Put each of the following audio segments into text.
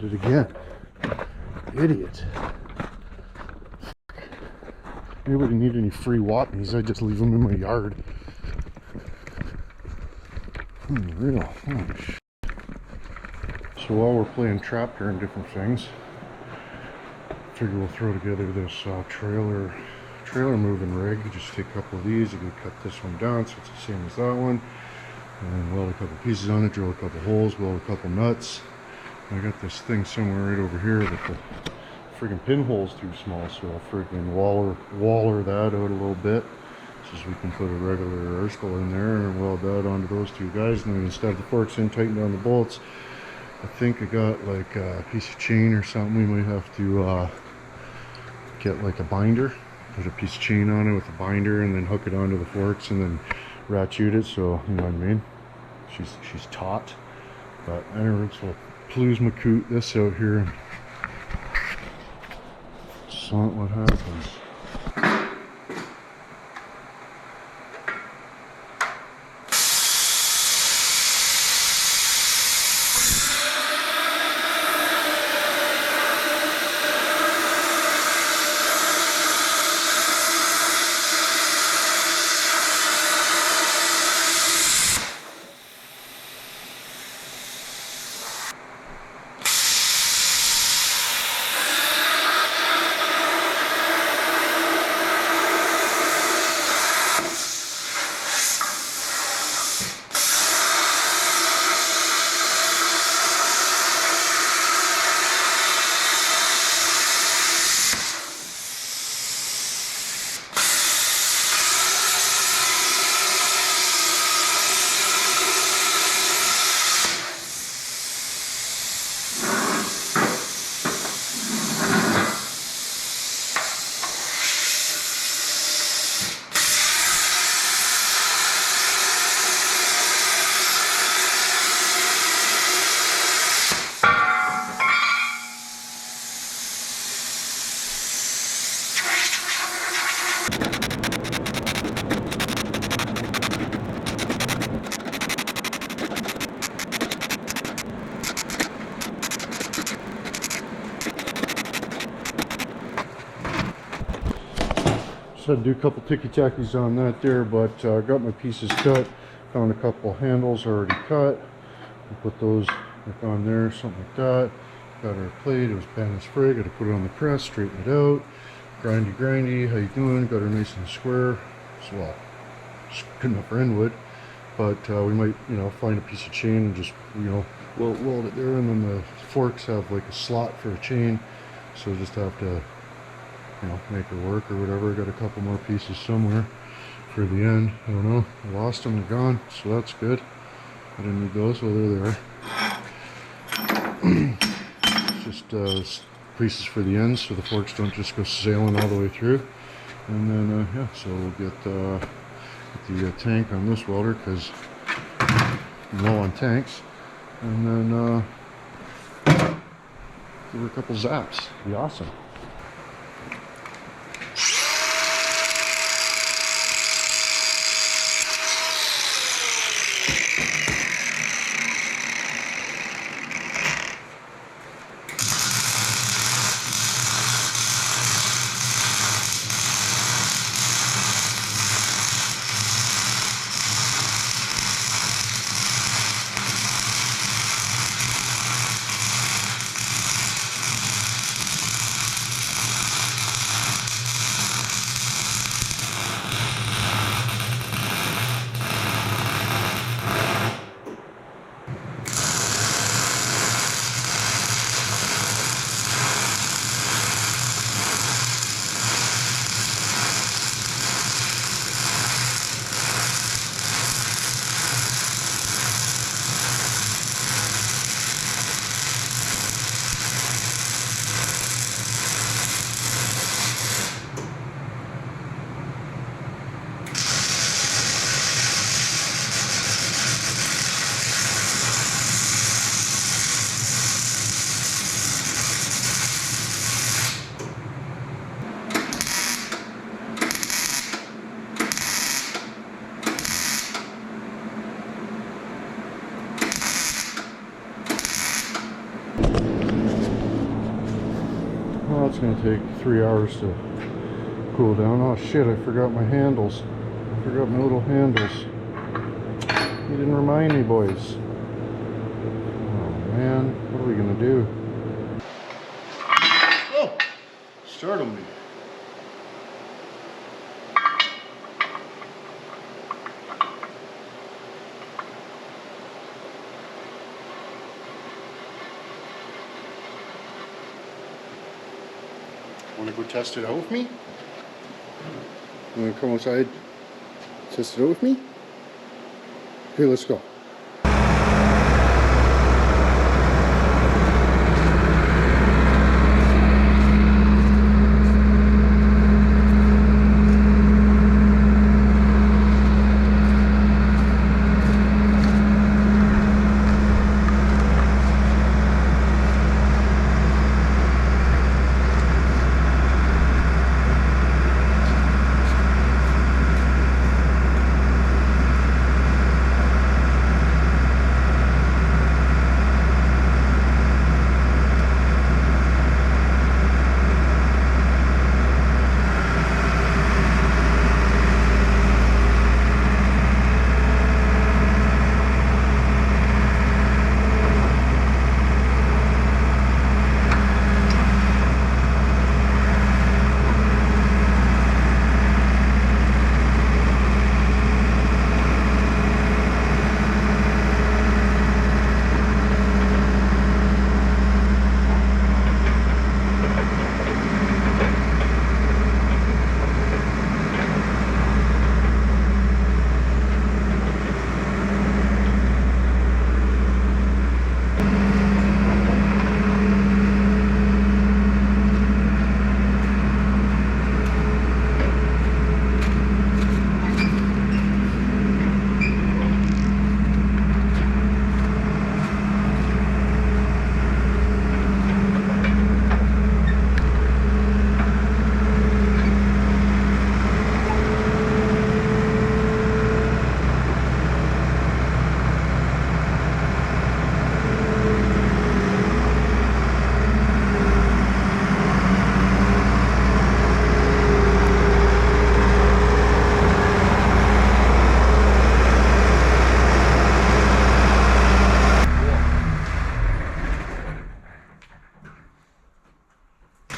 it again. Idiot. Anybody need any free Watneys? I just leave them in my yard. Unreal. Holy shit. So while we're playing trap here and different things, I figure we'll throw together this trailer moving rig. You just take a couple of these, you can cut this one down so it's the same as that one, and weld a couple pieces on it, drill a couple holes, weld a couple nuts. I got this thing somewhere right over here that the friggin' pinhole's too small, so I'll friggin' waller that out a little bit, so we can put a regular Erskine in there and weld that onto those two guys, and then instead of the forks in, tighten down the bolts. I think I got like a piece of chain or something. We might have to get like a binder, put a piece of chain on it with a binder, and then hook it onto the forks and then ratchet it, so you know what I mean. She's taut. But anyways, we'll plasma coat this out here and see what happens. So I'd do a couple ticky-tackies on that there, but I got my pieces cut. Found a couple handles already cut. I'll put those like on there, something like that. Got our plate, it was bent as frig. Got to put it on the press, straighten it out. Grindy, how you doing? Got her nice and square. So, well, it's good enough for inwood. But we might, you know, find a piece of chain and just, you know, weld it there. And then the forks have like a slot for a chain, so just have to, you know, make her work or whatever. Got a couple more pieces somewhere for the end. I don't know. I lost them. They're gone. So that's good. I didn't need those. Well, there they are. Just pieces for the ends so the forks don't just go sailing all the way through. And then, yeah, so we'll get the tank on this welder because I'm low on tanks. And then give her a couple zaps. Be awesome. Now it's going to take 3 hours to cool down. Oh shit, I forgot my handles. I forgot my little handles. You didn't remind me, boys. Oh man, what are we going to do? Oh! Startled me. Want to go test it out with me? You want to come outside, test it out with me? Okay, let's go.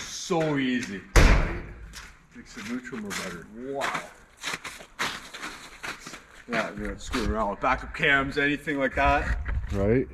So easy. Makes the neutral move better. Wow. Yeah, you're not screwing around with backup cams, anything like that. Right?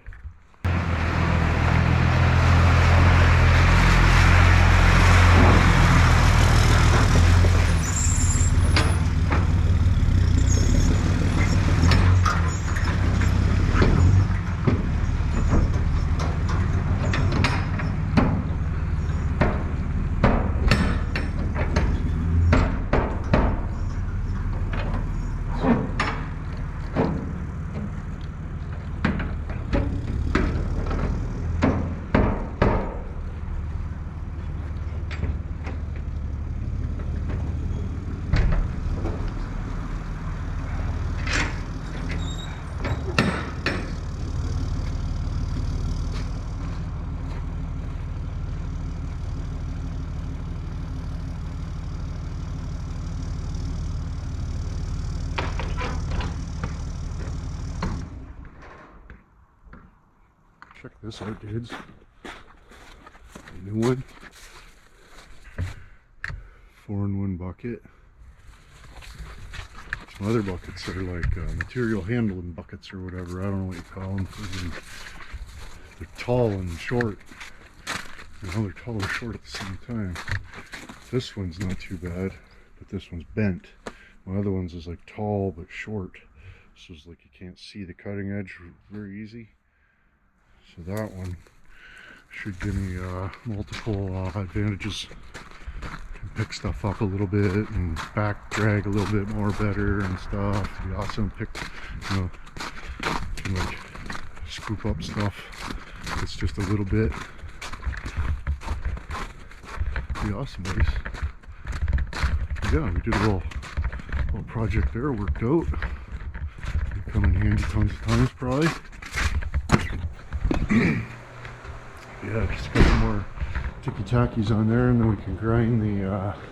Check this out, dudes. Inwood 4-in-1 bucket. Some other buckets are like material handling buckets or whatever. I don't know what you call them. They're tall and short. You know, they're tall and short at the same time. This one's not too bad, but this one's bent. My other one's is like tall but short. This is like you can't see the cutting edge very easy. So that one should give me multiple advantages. Can pick stuff up a little bit and back drag a little bit more better and stuff. It'd be awesome. Pick, you know, can like scoop up stuff. It's just a little bit. It'd be awesome, buddies. Yeah, we did a little project there. Worked out. It'd come in handy tons of times, probably. Yeah, just a couple more ticky-tackies on there, and then we can grind the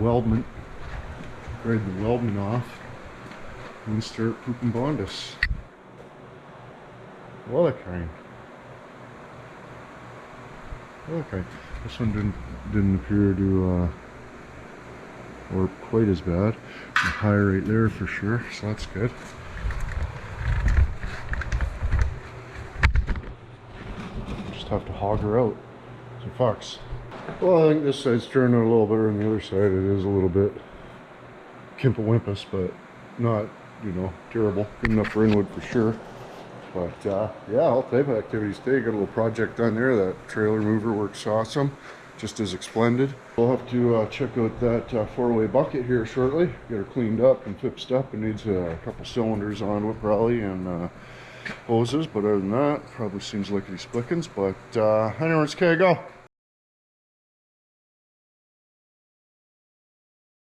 weldment off and start pooping bondus. What a kind. Okay, this one didn't appear to work quite as bad. High right there for sure, so that's good. Just have to hog her out. So fucks. Well, I think this side's turning out a little better than the other side. It is a little bit kimpa-wimpus, but not, you know, terrible. Good enough for inwood for sure. But yeah, all type of activities today. Got a little project done there. That trailer mover works awesome, just as splendid. We'll have to check out that four-way bucket here shortly. Get her cleaned up and fixed up. It needs a couple cylinders on with probably and hoses, but other than that, probably seems lickety-splickins. But anyways, okay, go.